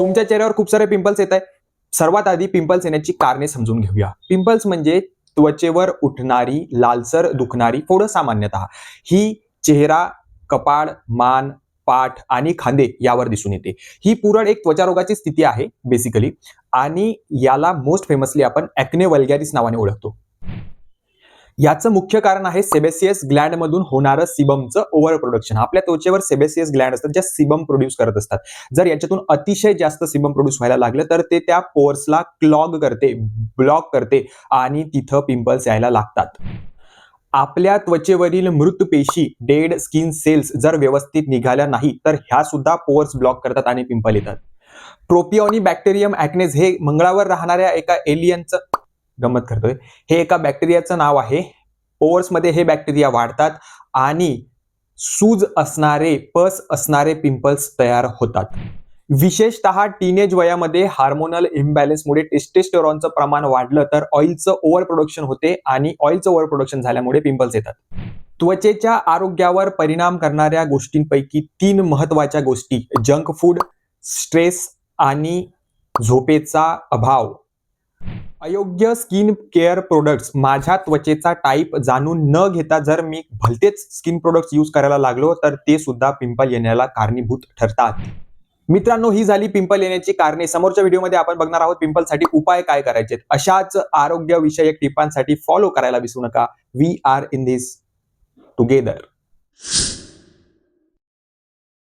तुमच्या चेहऱ्यावर खूप सारे पिंपल्स येत आहे. सर्वात आधी पिंपल्स येण्याची कारणे समजून घेऊया. पिंपल्स म्हणजे त्वचेवर उठणारी लालसर दुखणारी फोड. सामान्यतः ही चेहरा, कपाळ, मान, पाठ आणि खांदे यावर दिसून येते. ही पुरळ एक त्वचारोगाची स्थिती आहे बेसिकली, आणि याला मोस्ट फेमसली आपण ॲक्ने वल्गॅरिस नावाने ओळखतो. याचं मुख्य कारण आहे सेबेसियस ग्लँड मधून होणारं सिबमचं ओव्हर प्रोडक्शन. आपल्या त्वचेवर सेबेसियस ग्लँड असतात ज्या सिबम प्रोड्यूस करत असतात. जर याच्यातून अतिशय जास्त सिबम प्रोड्यूस व्हायला लागलं तर ते त्या पोर्सला क्लॉग करते, ब्लॉक करते आणि तिथं पिंपल्स यायला लागतात. आपल्या त्वचेवरील मृत पेशी, डेड स्किन सेल्स जर व्यवस्थित निघाल्या नाही तर ह्या सुद्धा पोर्स ब्लॉक करतात आणि पिंपल येतात. प्रोपिओनी बॅक्टेरियम ॲक्नेस हे मंगळावर राहणाऱ्या एका एलियनचं, गंमत करतोय, हे एका बॅक्टेरियाचं नाव आहे. पोर्समध्ये हे बॅक्टेरिया वाढतात आणि सूज असणारे, पस असणारे पिंपल्स तयार होतात. विशेषतः टीनेज वयामध्ये हार्मोनल इम्बॅलन्समुळे टेस्टोस्टेरॉनचं प्रमाण वाढलं तर ऑइलचं ओव्हर प्रोडक्शन होते आणि ऑइलचं ओव्हर प्रोडक्शन झाल्यामुळे पिंपल्स येतात. त्वचेच्या आरोग्यावर परिणाम करणाऱ्या गोष्टींपैकी 3 महत्त्वाच्या गोष्टी: जंक फूड, स्ट्रेस आणि झोपेचा अभाव. अयोग्य स्किन केअर प्रोडक्ट्स. माझ्या त्वचेचा टाईप जाणून न घेता जर मी भलतेच स्किन प्रोडक्ट्स यूज करायला लागलो तर ते सुद्धा पिंपल येण्याला कारणीभूत ठरतात. मित्रांनो, ही झाली पिंपल येण्याची कारणे. समोरच्या व्हिडिओमध्ये आपण बघणार आहोत पिंपलसाठी उपाय काय करायचे. अशाच आरोग्यविषयक टिपांसाठी फॉलो करायला विसरू नका. We are in this together.